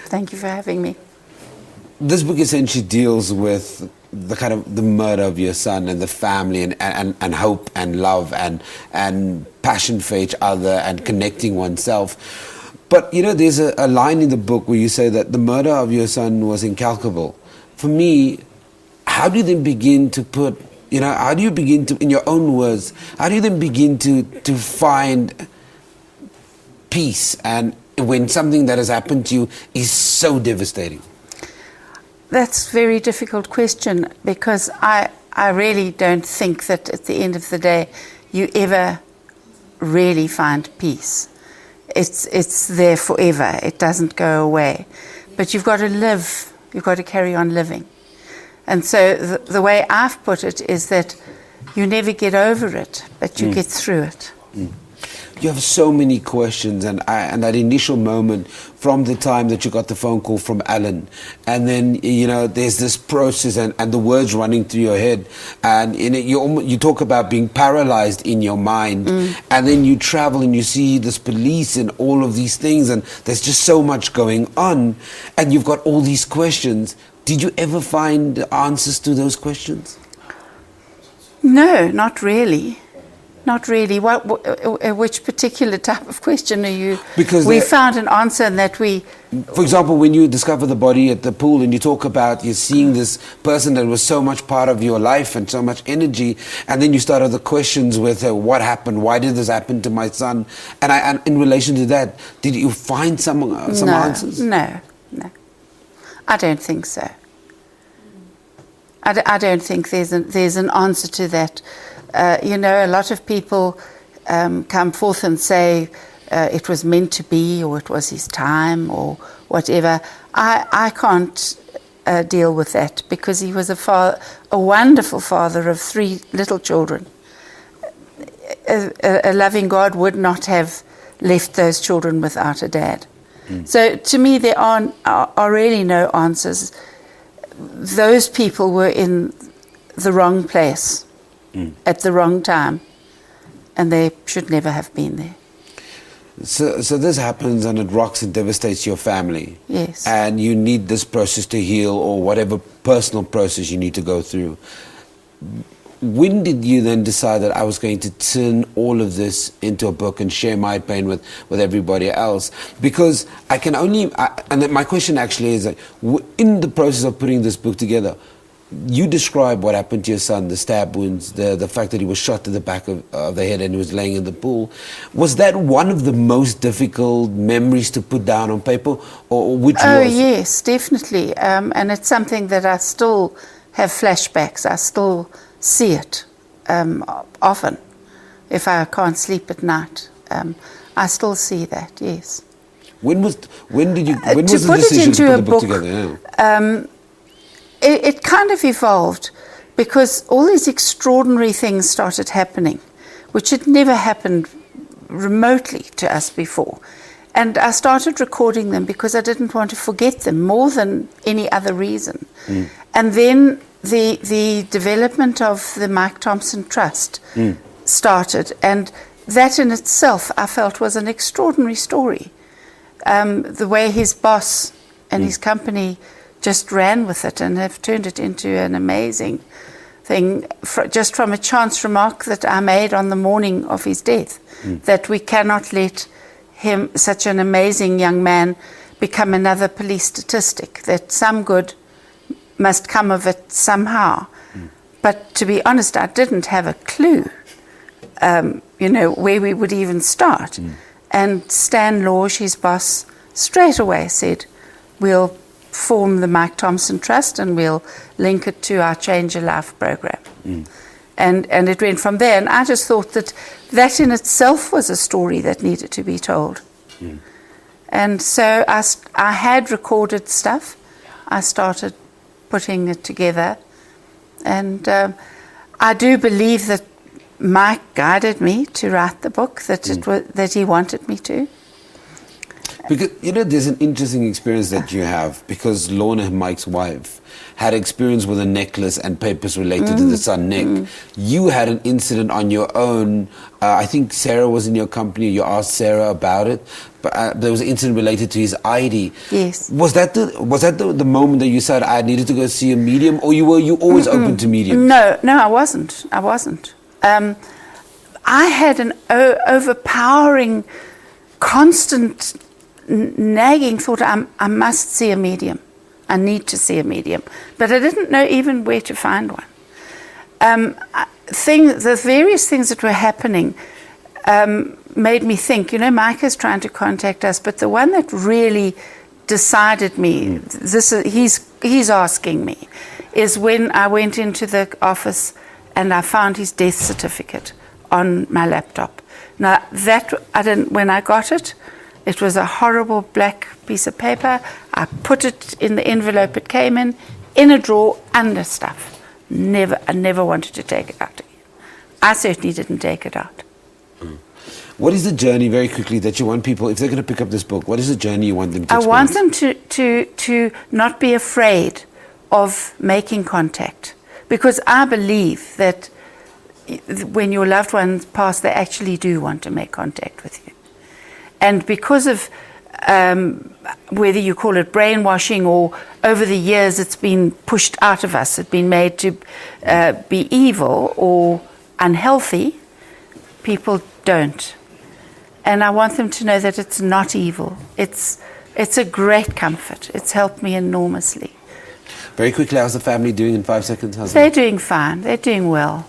Thank you for having me. This book essentially deals with the murder of your son and the family and hope and love and passion for each other and connecting oneself. But, there's a line in the book where you say that the murder of your son was incalculable. For me, how do you then begin to put, how do you begin to, in your own words, how do you then begin to find peace and when something that has happened to you is so devastating? That's a very difficult question, because I really don't think that at the end of the day you ever really find peace. It's there forever. It doesn't go away. But you've got to live. You've got to carry on living. And so the way I've put it is that you never get over it, but you get through it. You have so many questions, and that initial moment from the time that you got the phone call from Alan, and then there's this process and the words running through your head, and you talk about being paralyzed in your mind, and then you travel and you see this police and all of these things, and there's just so much going on, and you've got all these questions. Did you ever find answers to those questions? No, not really. Not really. Which particular type of question are you? Because we found an answer in that we... For example, when you discover the body at the pool and you talk about you're seeing this person that was so much part of your life and so much energy, and then you start other questions with what happened, why did this happen to my son? And in relation to that, did you find some answers? No. I don't think so. I don't think there's an answer to that. A lot of people come forth and say it was meant to be, or it was his time, or whatever. I can't deal with that, because he was a wonderful father of 3 little children. A loving God would not have left those children without a dad. So to me, there are really no answers. Those people were in the wrong place at the wrong time, and they should never have been there. So this happens and it rocks and devastates your family. Yes. And you need this process to heal, or whatever personal process you need to go through. When did you then decide that I was going to turn all of this into a book and share my pain with everybody else? Because I can only... and then my question actually is, in the process of putting this book together, you describe what happened to your son, the stab wounds, the fact that he was shot to the back of the head and he was laying in the pool. Was that one of the most difficult memories to put down on paper, or which was? Oh, yes, definitely. And it's something that I still have flashbacks. I still see it often. If I can't sleep at night, I still see that, yes. When was the decision to put the book together? Yeah. It kind of evolved, because all these extraordinary things started happening, which had never happened remotely to us before. And I started recording them because I didn't want to forget them more than any other reason. And then the development of the Mike Thomson Trust started, and that in itself I felt was an extraordinary story. The way his boss and his company just ran with it and have turned it into an amazing thing, just from a chance remark that I made on the morning of his death, that we cannot let him, such an amazing young man, become another police statistic, that some good must come of it somehow. But to be honest, I didn't have a clue, where we would even start. And Stan Lorge, his boss, straight away said, we'll form the Mike Thomson Trust and we'll link it to our Change Your Life program. And it went from there. And I just thought that in itself was a story that needed to be told. And so I had recorded stuff. I started putting it together. And I do believe that Mike guided me to write the book, that he wanted me to. Because, there's an interesting experience that you have, because Lorna, Mike's wife, had experience with a necklace and papers related to the son, Nick. You had an incident on your own. I think Sarah was in your company. You asked Sarah about it. But there was an incident related to his ID. Yes. Was that the moment that you said, I needed to go see a medium? Or were you always open to mediums? No, I wasn't. I had an overpowering, constant, nagging thought, I must see a medium. I need to see a medium. But I didn't know even where to find one. The various things that were happening made me think, Mike is trying to contact us, but the one that really decided me, he's asking me, is when I went into the office and I found his death certificate on my laptop. Now, when I got it, it was a horrible black piece of paper. I put it in the envelope it came in a drawer under stuff. I never wanted to take it out again. I certainly didn't take it out. What is the journey, very quickly, that you want people, if they're going to pick up this book, what is the journey you want them to experience? I want them to not be afraid of making contact, because I believe that when your loved ones pass, they actually do want to make contact with you. And because of whether you call it brainwashing or over the years it's been pushed out of us, it's been made to be evil or unhealthy, people don't. And I want them to know that it's not evil. It's a great comfort. It's helped me enormously. Very quickly, how's the family doing in 5 seconds? They're doing fine. They're doing well.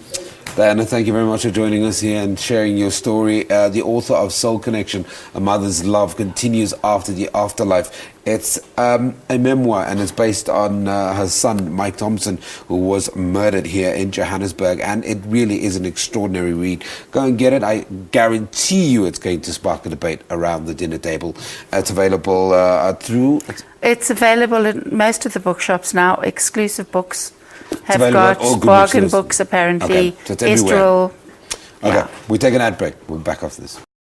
Diana, thank you very much for joining us here and sharing your story. The author of Soul Connection, A Mother's Love, continues after the afterlife. It's a memoir, and it's based on her son, Mike Thomson, who was murdered here in Johannesburg. And it really is an extraordinary read. Go and get it. I guarantee you it's going to spark a debate around the dinner table. It's available through... It's available in most of the bookshops now. Exclusive Books have got bargain books, apparently. Okay, so it's everywhere. Estrel. Okay, Yeah. we take an ad break. We'll back off this.